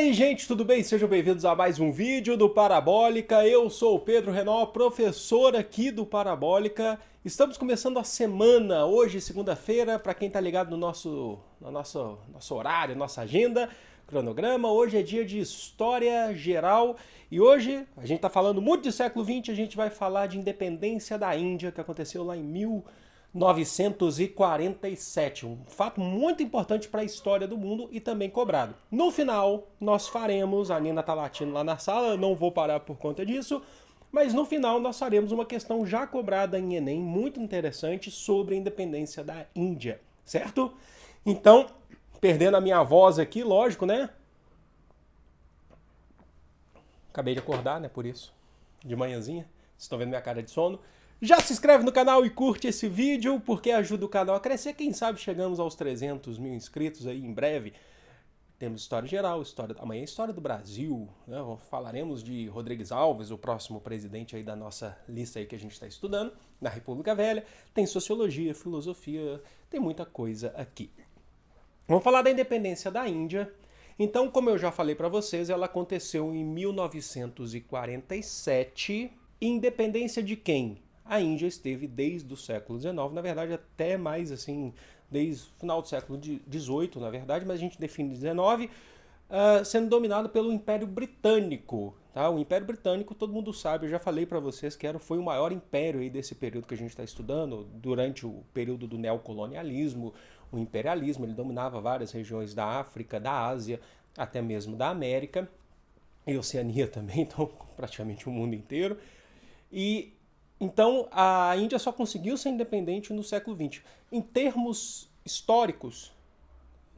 aí, gente, tudo bem? Sejam bem-vindos a mais um vídeo do Parabólica. Eu sou o Pedro Renault, professor aqui do Parabólica. Estamos começando a semana, hoje, segunda-feira, para quem tá ligado no nosso horário, nossa agenda, cronograma. Hoje é dia de História Geral e hoje a gente tá falando muito de século XX, a gente vai falar de independência da Índia, que aconteceu lá em 1947, um fato muito importante para a história do mundo e também cobrado. No final, nós faremos, a Nina tá latindo lá na sala, não vou parar por conta disso, mas no final nós faremos uma questão já cobrada em Enem, muito interessante, sobre a independência da Índia, certo? Então, perdendo a minha voz aqui, lógico, né? Acabei de acordar, né, por isso, de manhãzinha, vocês estão vendo minha cara de sono. Já se inscreve no canal e curte esse vídeo, porque ajuda o canal a crescer. Quem sabe chegamos aos 300 mil inscritos aí em breve. Temos história geral, amanhã é história do Brasil, né? Falaremos de Rodrigues Alves, o próximo presidente aí da nossa lista aí que a gente está estudando, na República Velha. Tem sociologia, filosofia, tem muita coisa aqui. Vamos falar da independência da Índia. Então, como eu já falei para vocês, ela aconteceu em 1947. Independência de quem? A Índia esteve desde o século XIX, na verdade até mais assim, desde o final do século XVIII, na verdade, mas a gente define XIX, sendo dominado pelo Império Britânico. Tá? O Império Britânico, todo mundo sabe, eu já falei para vocês que foi o maior império aí desse período que a gente está estudando, durante o período do neocolonialismo, o imperialismo, ele dominava várias regiões da África, da Ásia, até mesmo da América, e Oceania também, então praticamente o mundo inteiro. E então, a Índia só conseguiu ser independente no século XX. Em termos históricos,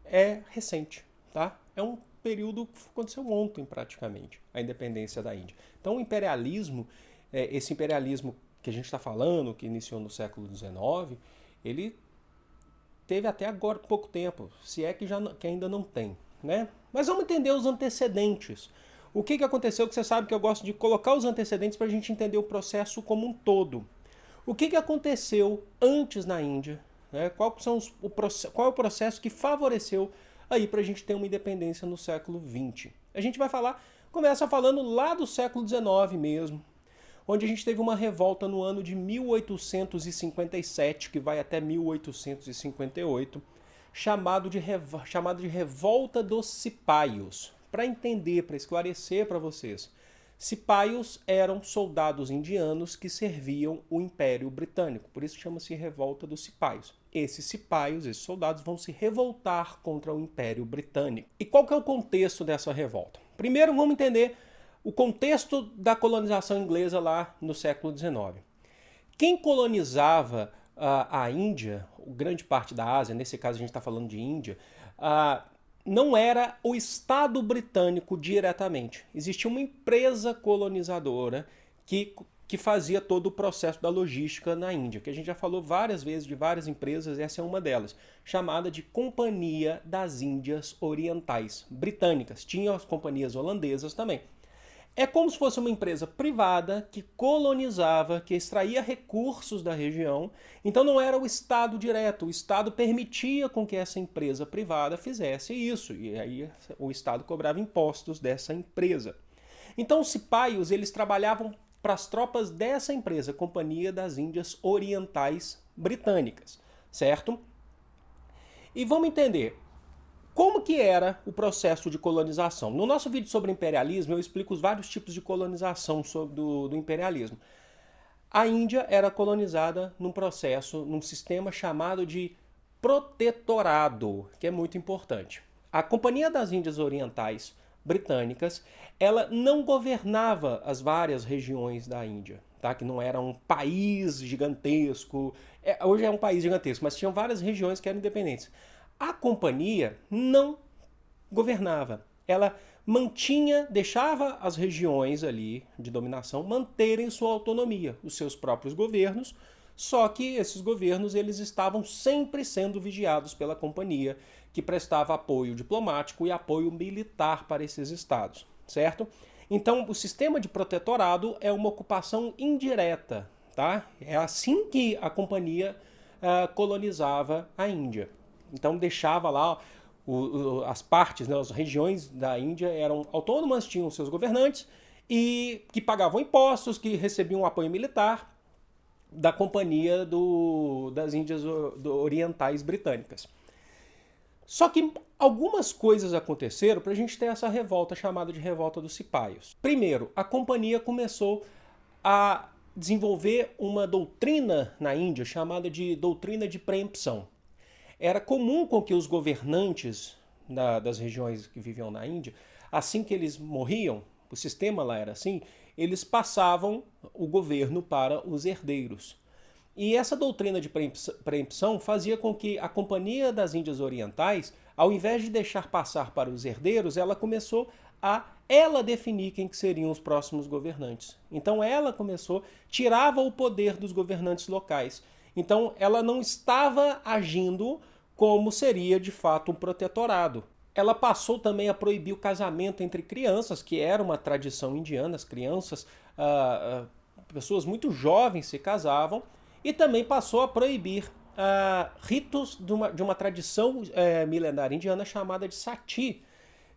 é recente, tá? É um período que aconteceu ontem, praticamente, a independência da Índia. Então, o imperialismo, esse imperialismo que a gente está falando, que iniciou no século XIX, ele teve até agora pouco tempo, se é que ainda não tem, né? Mas vamos entender os antecedentes. O que aconteceu, que você sabe que eu gosto de colocar os antecedentes para a gente entender o processo como um todo. O que aconteceu antes na Índia? Né? Qual é o processo que favoreceu aí para a gente ter uma independência no século XX? A gente vai começa falando lá do século XIX mesmo, onde a gente teve uma revolta no ano de 1857, que vai até 1858, chamado de Revolta dos Cipaios. Para entender, para esclarecer para vocês, cipaios eram soldados indianos que serviam o Império Britânico, por isso chama-se Revolta dos Cipaios. Esses cipaios, esses soldados, vão se revoltar contra o Império Britânico. E qual que é o contexto dessa revolta? Primeiro vamos entender o contexto da colonização inglesa lá no século XIX. Quem colonizava a Índia, grande parte da Ásia, nesse caso a gente está falando de Índia, não era o Estado britânico diretamente. Existia uma empresa colonizadora que fazia todo o processo da logística na Índia, que a gente já falou várias vezes de várias empresas, essa é uma delas, chamada de Companhia das Índias Orientais Britânicas. Tinha as companhias holandesas também. É como se fosse uma empresa privada que colonizava, que extraía recursos da região. Então não era o Estado direto, o Estado permitia com que essa empresa privada fizesse isso. E aí o Estado cobrava impostos dessa empresa. Então os cipaios, eles trabalhavam para as tropas dessa empresa, Companhia das Índias Orientais Britânicas, certo? E vamos entender. Como que era o processo de colonização? No nosso vídeo sobre imperialismo, eu explico os vários tipos de colonização do imperialismo. A Índia era colonizada num sistema chamado de protetorado, que é muito importante. A Companhia das Índias Orientais Britânicas, ela não governava as várias regiões da Índia, tá? Que não era um país gigantesco. Hoje é um país gigantesco, mas tinham várias regiões que eram independentes. A companhia não governava. Ela deixava as regiões ali de dominação manterem sua autonomia, os seus próprios governos, só que esses governos eles estavam sempre sendo vigiados pela companhia, que prestava apoio diplomático e apoio militar para esses estados, certo? Então, o sistema de protetorado é uma ocupação indireta, tá? É assim que a companhia colonizava a Índia. Então deixava lá as partes, né, as regiões da Índia eram autônomas, tinham seus governantes e que pagavam impostos, que recebiam apoio militar da Companhia das Índias Orientais Britânicas. Só que algumas coisas aconteceram para a gente ter essa revolta chamada de Revolta dos Cipaios. Primeiro, a companhia começou a desenvolver uma doutrina na Índia chamada de doutrina de preempção. Era comum com que os governantes das regiões que viviam na Índia, assim que eles morriam, o sistema lá era assim, eles passavam o governo para os herdeiros. E essa doutrina de preempção fazia com que a Companhia das Índias Orientais, ao invés de deixar passar para os herdeiros, ela começou a definir quem que seriam os próximos governantes. Então ela tirava o poder dos governantes locais. Então ela não estava agindo como seria de fato um protetorado. Ela passou também a proibir o casamento entre crianças, que era uma tradição indiana, as crianças, pessoas muito jovens se casavam, e também passou a proibir ritos de uma tradição milenar indiana chamada de sati,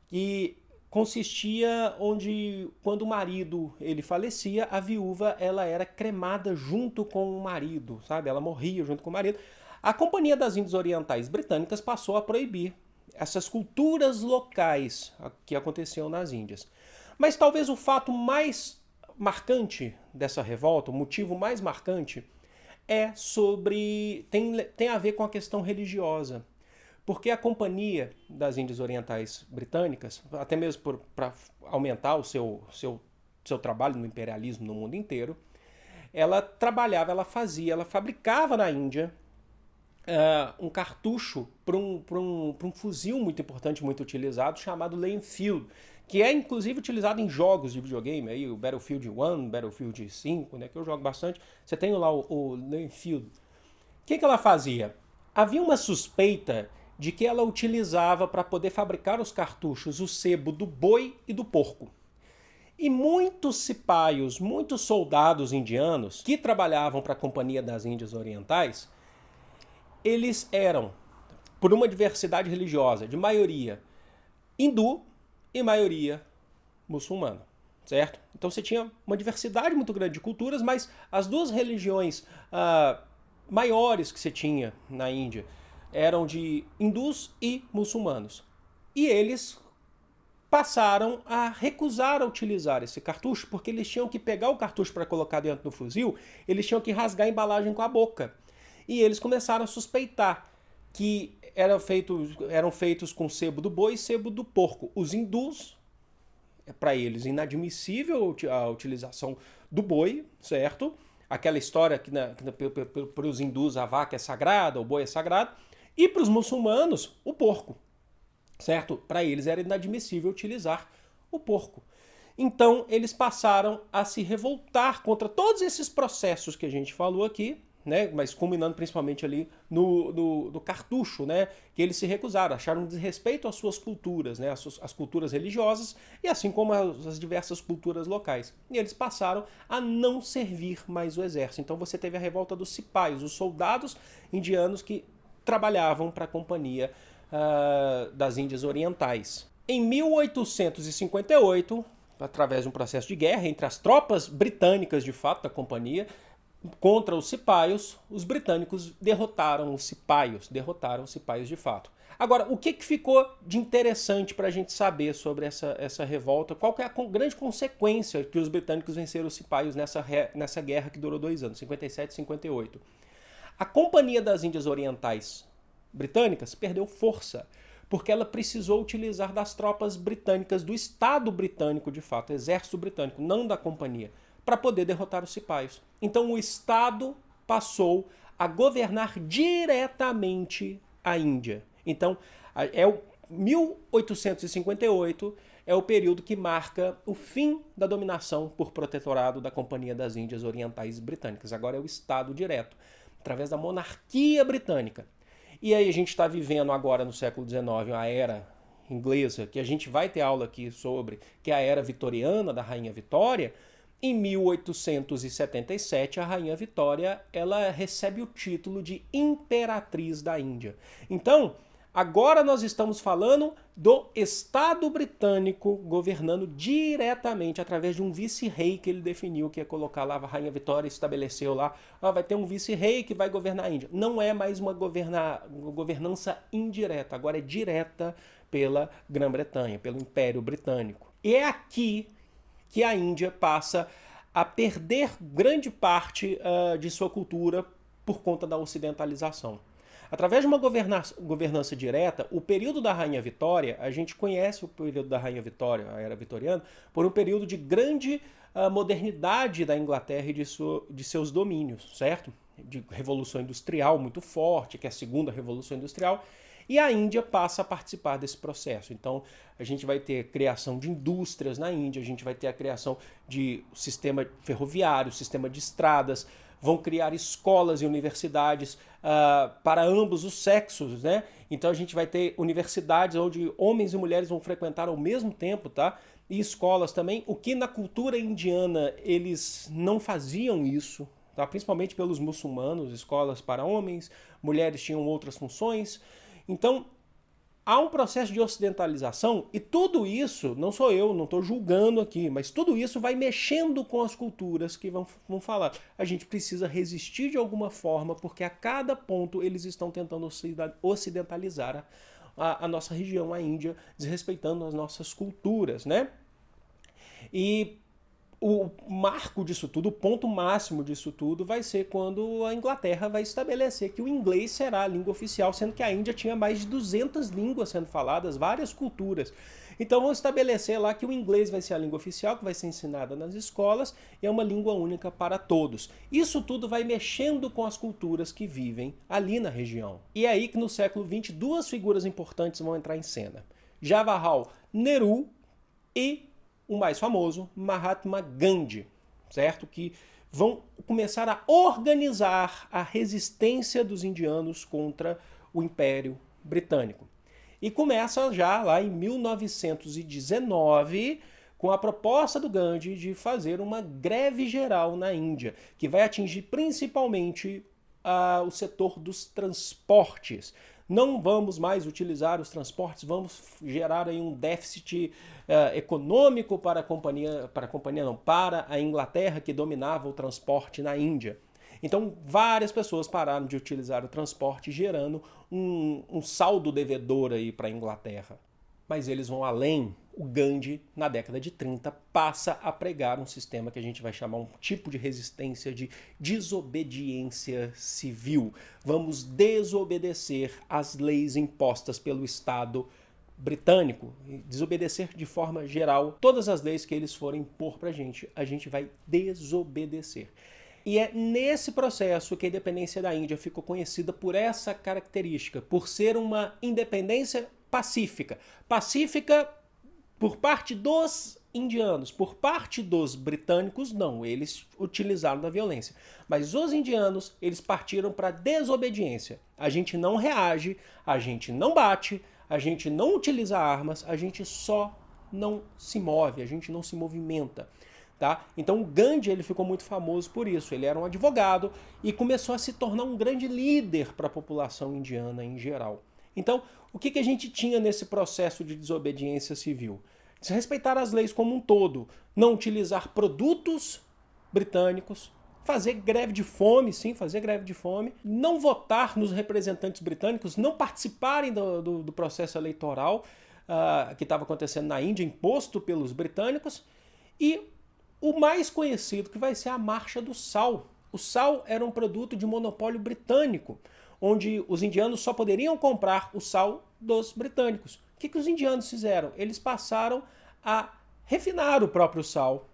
que consistia onde, quando o marido ele falecia, a viúva ela era cremada junto com o marido, sabe? Ela morria junto com o marido. A Companhia das Índias Orientais Britânicas passou a proibir essas culturas locais que aconteciam nas Índias. Mas talvez o fato mais marcante dessa revolta, o motivo mais marcante, tem a ver com a questão religiosa. Porque a Companhia das Índias Orientais Britânicas, até mesmo para aumentar o seu trabalho no imperialismo no mundo inteiro, ela fabricava na Índia um cartucho para um fuzil muito importante, muito utilizado, chamado Lee-Enfield, que é inclusive utilizado em jogos de videogame, aí, o Battlefield 1, Battlefield 5, né, que eu jogo bastante. Você tem lá o Lee-Enfield. O que ela fazia? Havia uma suspeita de que ela utilizava para poder fabricar os cartuchos o sebo do boi e do porco. E muitos cipaios, muitos soldados indianos que trabalhavam para a Companhia das Índias Orientais, eles eram, por uma diversidade religiosa, de maioria hindu e maioria muçulmana, certo? Então você tinha uma diversidade muito grande de culturas, mas as duas religiões maiores que você tinha na Índia eram de hindus e muçulmanos. E eles passaram a recusar a utilizar esse cartucho, porque eles tinham que pegar o cartucho para colocar dentro do fuzil, eles tinham que rasgar a embalagem com a boca. E eles começaram a suspeitar que eram feitos com sebo do boi e sebo do porco. Os hindus, para eles, inadmissível a utilização do boi, certo? Aquela história que para os hindus a vaca é sagrada, o boi é sagrado. E para os muçulmanos, o porco, certo? Para eles era inadmissível utilizar o porco. Então eles passaram a se revoltar contra todos esses processos que a gente falou aqui, né? Mas culminando principalmente ali no cartucho, né? Que eles se recusaram, acharam um desrespeito às suas culturas, né? As culturas religiosas e assim como as diversas culturas locais. E eles passaram a não servir mais o exército. Então você teve a revolta dos cipaios, os soldados indianos que trabalhavam para a Companhia das Índias Orientais. Em 1858, através de um processo de guerra entre as tropas britânicas, de fato, da Companhia, contra os cipaios, os britânicos derrotaram os cipaios de fato. Agora, o que ficou de interessante para a gente saber sobre essa revolta? Qual que é a grande consequência que os britânicos venceram os cipaios nessa guerra que durou 2 anos, 57 e 58? A Companhia das Índias Orientais Britânicas perdeu força, porque ela precisou utilizar das tropas britânicas, do Estado britânico de fato, exército britânico, não da Companhia, para poder derrotar os cipaios. Então o Estado passou a governar diretamente a Índia. Então, 1858 é o período que marca o fim da dominação por protetorado da Companhia das Índias Orientais Britânicas. Agora é o Estado direto, através da monarquia britânica. E aí a gente está vivendo agora no século XIX a era inglesa, que a gente vai ter aula aqui sobre, que é a era vitoriana da Rainha Vitória. Em 1877, a Rainha Vitória ela recebe o título de Imperatriz da Índia. Então, Agora nós estamos falando do Estado britânico governando diretamente através de um vice-rei que ele definiu que ia colocar lá, a Rainha Vitória estabeleceu lá, vai ter um vice-rei que vai governar a Índia. Não é mais uma governança indireta, agora é direta pela Grã-Bretanha, pelo Império Britânico. E é aqui que a Índia passa a perder grande parte de sua cultura por conta da ocidentalização. Através de uma governança direta, o período da Rainha Vitória, a gente conhece o período da Rainha Vitória, a era vitoriana, por um período de grande modernidade da Inglaterra e de seus domínios, certo? De revolução industrial muito forte, que é a segunda revolução industrial, e a Índia passa a participar desse processo. Então, a gente vai ter criação de indústrias na Índia, a gente vai ter a criação de sistema ferroviário, sistema de estradas, vão criar escolas e universidades para ambos os sexos, né? Então a gente vai ter universidades onde homens e mulheres vão frequentar ao mesmo tempo, tá? E escolas também, o que na cultura indiana eles não faziam isso, tá? Principalmente pelos muçulmanos, escolas para homens, mulheres tinham outras funções. Então, há um processo de ocidentalização e tudo isso, não sou eu, não estou julgando aqui, mas tudo isso vai mexendo com as culturas que vão falar. A gente precisa resistir de alguma forma, porque a cada ponto eles estão tentando ocidentalizar a nossa região, a Índia, desrespeitando as nossas culturas, né? E o marco disso tudo, o ponto máximo disso tudo vai ser quando a Inglaterra vai estabelecer que o inglês será a língua oficial, sendo que a Índia tinha mais de 200 línguas sendo faladas, várias culturas. Então vão estabelecer lá que o inglês vai ser a língua oficial, que vai ser ensinada nas escolas, e é uma língua única para todos. Isso tudo vai mexendo com as culturas que vivem ali na região. E é aí que no século XX duas figuras importantes vão entrar em cena. Jawaharlal Nehru e o mais famoso, Mahatma Gandhi, certo? Que vão começar a organizar a resistência dos indianos contra o Império Britânico. E começa já lá em 1919 com a proposta do Gandhi de fazer uma greve geral na Índia, que vai atingir principalmente o setor dos transportes. Não vamos mais utilizar os transportes, vamos gerar aí um déficit econômico para a Inglaterra, que dominava o transporte na Índia. Então, várias pessoas pararam de utilizar o transporte, gerando um saldo devedor aí para a Inglaterra. Mas eles vão além. O Gandhi, na década de 30, passa a pregar um sistema que a gente vai chamar um tipo de resistência de desobediência civil. Vamos desobedecer às leis impostas pelo Estado britânico, desobedecer de forma geral todas as leis que eles forem impor para a gente vai desobedecer. E é nesse processo que a independência da Índia ficou conhecida por essa característica, por ser uma independência pacífica. Pacífica por parte dos indianos, por parte dos britânicos, não, eles utilizaram da violência. Mas os indianos, eles partiram para a desobediência. A gente não reage, a gente não bate, a gente não utiliza armas, a gente só não se move, a gente não se movimenta. Tá? Então o Gandhi ele ficou muito famoso por isso. Ele era um advogado e começou a se tornar um grande líder para a população indiana em geral. Então, o que a gente tinha nesse processo de desobediência civil? Desrespeitar as leis como um todo, não utilizar produtos britânicos, fazer greve de fome, sim, fazer greve de fome, não votar nos representantes britânicos, não participarem do processo eleitoral que estava acontecendo na Índia, imposto pelos britânicos, e o mais conhecido, que vai ser a Marcha do Sal. O sal era um produto de monopólio britânico, onde os indianos só poderiam comprar o sal dos britânicos. O que os indianos fizeram? Eles passaram a refinar o próprio sal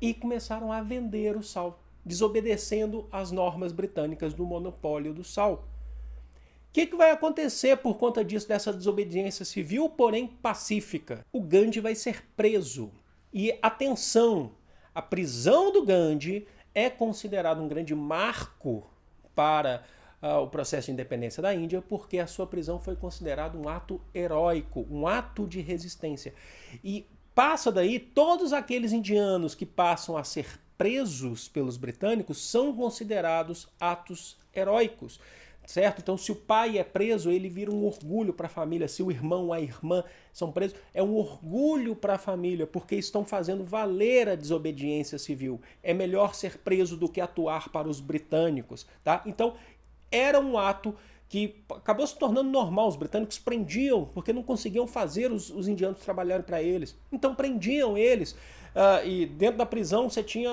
e começaram a vender o sal, desobedecendo às normas britânicas do monopólio do sal. O que vai acontecer por conta disso, dessa desobediência civil, porém pacífica? O Gandhi vai ser preso. E atenção, a prisão do Gandhi é considerado um grande marco para o processo de independência da Índia, porque a sua prisão foi considerado um ato heróico, um ato de resistência. E passa daí, todos aqueles indianos que passam a ser presos pelos britânicos são considerados atos heróicos. certo? Então, se o pai é preso, ele vira um orgulho para a família. Se o irmão, a irmã são presos, é um orgulho para a família, porque estão fazendo valer a desobediência civil. É melhor ser preso do que atuar para os britânicos, tá? Então, era um ato que acabou se tornando normal. Os britânicos prendiam, porque não conseguiam fazer os indianos trabalharem para eles. Então, prendiam eles. E dentro da prisão você tinha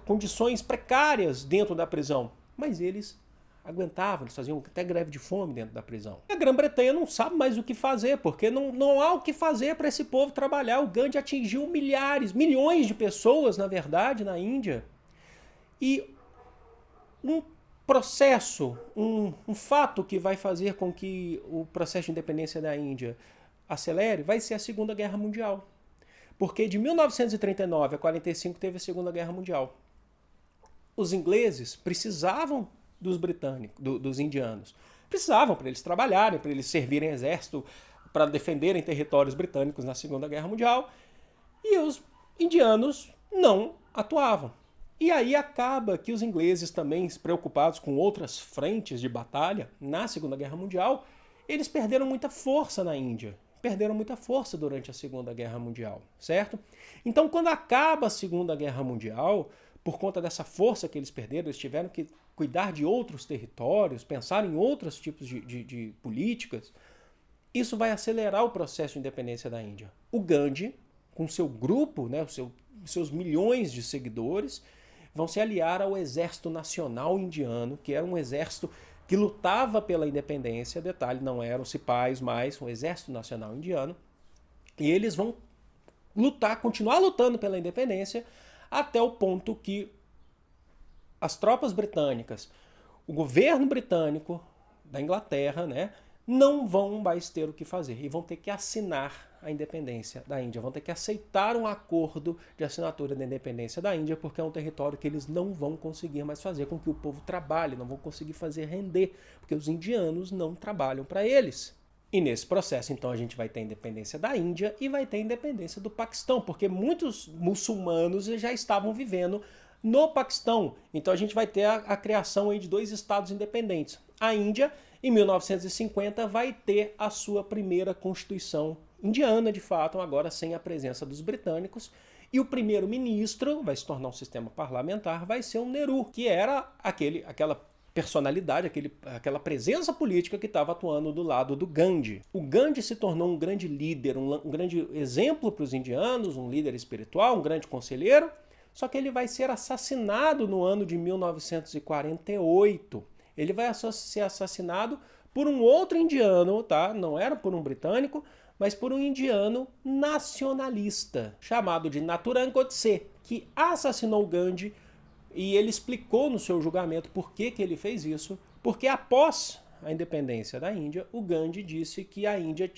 condições precárias dentro da prisão, mas eles aguentavam, eles faziam até greve de fome dentro da prisão. A Grã-Bretanha não sabe mais o que fazer, porque não há o que fazer para esse povo trabalhar. O Gandhi atingiu milhões de pessoas, na verdade, na Índia. E um processo, um fato que vai fazer com que o processo de independência da Índia acelere, vai ser a Segunda Guerra Mundial. Porque de 1939 a 1945 teve a Segunda Guerra Mundial. Os ingleses precisavam dos britânicos, dos indianos. Precisavam para eles trabalharem, para eles servirem exército, para defenderem territórios britânicos na Segunda Guerra Mundial. E os indianos não atuavam. E aí acaba que os ingleses também, preocupados com outras frentes de batalha na Segunda Guerra Mundial, eles perderam muita força na Índia. Perderam muita força durante a Segunda Guerra Mundial, certo? Então, quando acaba a Segunda Guerra Mundial, por conta dessa força que eles perderam, eles tiveram que cuidar de outros territórios, pensar em outros tipos de políticas, isso vai acelerar o processo de independência da Índia. O Gandhi, com seu grupo, né, seus milhões de seguidores, vão se aliar ao Exército Nacional Indiano, que era um exército que lutava pela independência, detalhe, não eram cipais mais, o Exército Nacional Indiano, e eles vão continuar lutando pela independência até o ponto que as tropas britânicas, o governo britânico da Inglaterra, né, não vão mais ter o que fazer e vão ter que assinar a independência da Índia, vão ter que aceitar um acordo de assinatura da independência da Índia, porque é um território que eles não vão conseguir mais fazer com que o povo trabalhe, não vão conseguir fazer render, porque os indianos não trabalham para eles. E nesse processo, então, a gente vai ter a independência da Índia e vai ter a independência do Paquistão, porque muitos muçulmanos já estavam vivendo no Paquistão. Então a gente vai ter a criação aí de 2 estados independentes. A Índia, em 1950, vai ter a sua primeira constituição indiana, de fato, agora sem a presença dos britânicos. E o primeiro-ministro, vai se tornar um sistema parlamentar, vai ser o Nehru, que era aquela personalidade, aquela presença política que estava atuando do lado do Gandhi. O Gandhi se tornou um grande líder, um grande exemplo para os indianos, um líder espiritual, um grande conselheiro, só que ele vai ser assassinado no ano de 1948. Ele vai ser assassinado por um outro indiano, tá? Não era por um britânico, mas por um indiano nacionalista, chamado de Nathuram Godse, que assassinou Gandhi, e ele explicou no seu julgamento por que ele fez isso, porque após a independência da Índia, o Gandhi disse que a Índia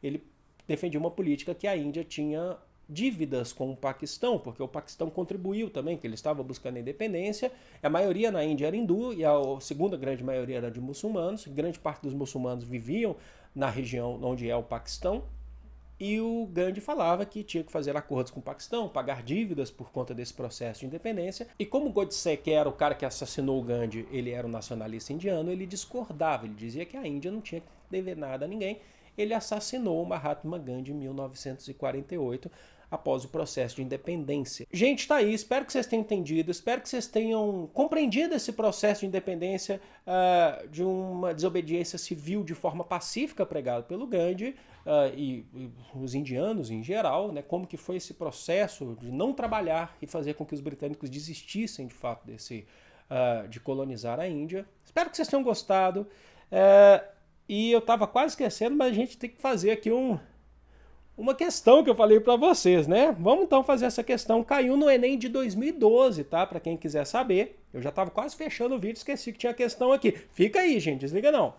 ele defendia uma política que a Índia tinha dívidas com o Paquistão, porque o Paquistão contribuiu também, que ele estava buscando a independência. A maioria na Índia era hindu e a segunda grande maioria era de muçulmanos. Grande parte dos muçulmanos viviam na região onde é o Paquistão. E o Gandhi falava que tinha que fazer acordos com o Paquistão, pagar dívidas por conta desse processo de independência. E como Godse, que era o cara que assassinou o Gandhi, ele era um nacionalista indiano, ele discordava, ele dizia que a Índia não tinha que dever nada a ninguém. Ele assassinou o Mahatma Gandhi em 1948, após o processo de independência. Gente, tá aí, espero que vocês tenham entendido, espero que vocês tenham compreendido esse processo de independência, de uma desobediência civil de forma pacífica pregado pelo Gandhi e os indianos em geral, né, como que foi esse processo de não trabalhar e fazer com que os britânicos desistissem de fato de colonizar a Índia. Espero que vocês tenham gostado. E eu estava quase esquecendo, mas a gente tem que fazer aqui uma questão que eu falei para vocês, né? Vamos então fazer essa questão. Caiu no Enem de 2012, tá? Para quem quiser saber. Eu já estava quase fechando o vídeo, esqueci que tinha questão aqui. Fica aí, gente, desliga não.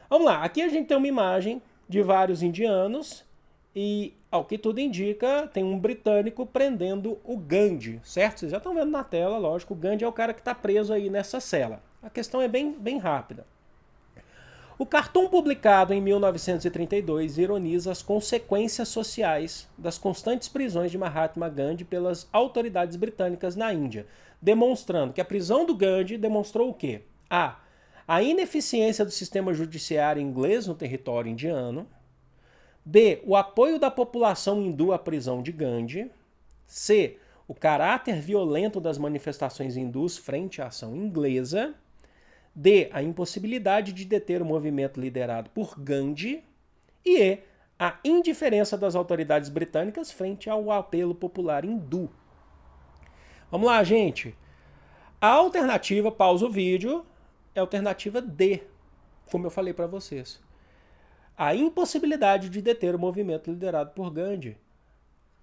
Vamos lá, aqui a gente tem uma imagem de vários indianos e, ao que tudo indica, tem um britânico prendendo o Gandhi, certo? Vocês já estão vendo na tela, lógico, o Gandhi é o cara que está preso aí nessa cela. A questão é bem rápida. O cartoon publicado em 1932 ironiza as consequências sociais das constantes prisões de Mahatma Gandhi pelas autoridades britânicas na Índia, demonstrando que a prisão do Gandhi demonstrou o quê? A ineficiência do sistema judiciário inglês no território indiano. B. O apoio da população hindu à prisão de Gandhi. C. O caráter violento das manifestações hindus frente à ação inglesa. D. A impossibilidade de deter o movimento liderado por Gandhi. E E. A indiferença das autoridades britânicas frente ao apelo popular hindu. Vamos lá, gente. A alternativa, pausa o vídeo, é a alternativa D, como eu falei para vocês. A impossibilidade de deter o movimento liderado por Gandhi.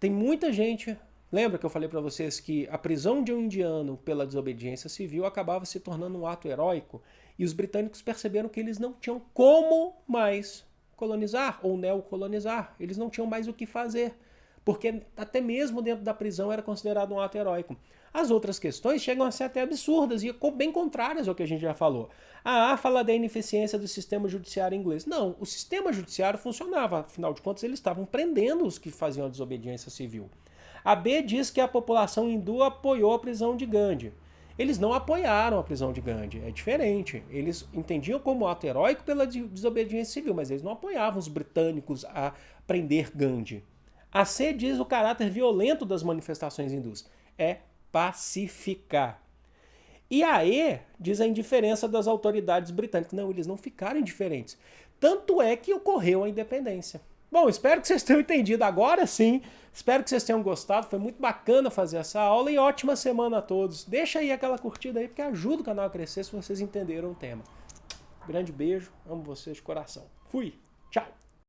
Tem muita gente... Lembra que eu falei para vocês que a prisão de um indiano pela desobediência civil acabava se tornando um ato heróico e os britânicos perceberam que eles não tinham como mais colonizar ou neocolonizar. Eles não tinham mais o que fazer, porque até mesmo dentro da prisão era considerado um ato heróico. As outras questões chegam a ser até absurdas e bem contrárias ao que a gente já falou. A fala da ineficiência do sistema judiciário inglês. Não, o sistema judiciário funcionava, afinal de contas eles estavam prendendo os que faziam a desobediência civil. A B diz que a população hindu apoiou a prisão de Gandhi. Eles não apoiaram a prisão de Gandhi, é diferente. Eles entendiam como ato heróico pela desobediência civil, mas eles não apoiavam os britânicos a prender Gandhi. A C diz o caráter violento das manifestações hindus. É pacificar. E a E diz a indiferença das autoridades britânicas. Não, eles não ficaram indiferentes. Tanto é que ocorreu a independência. Bom, espero que vocês tenham entendido agora sim. Espero que vocês tenham gostado. Foi muito bacana fazer essa aula e ótima semana a todos. Deixa aí aquela curtida aí, porque ajuda o canal a crescer se vocês entenderam o tema. Grande beijo, amo vocês de coração. Fui, tchau!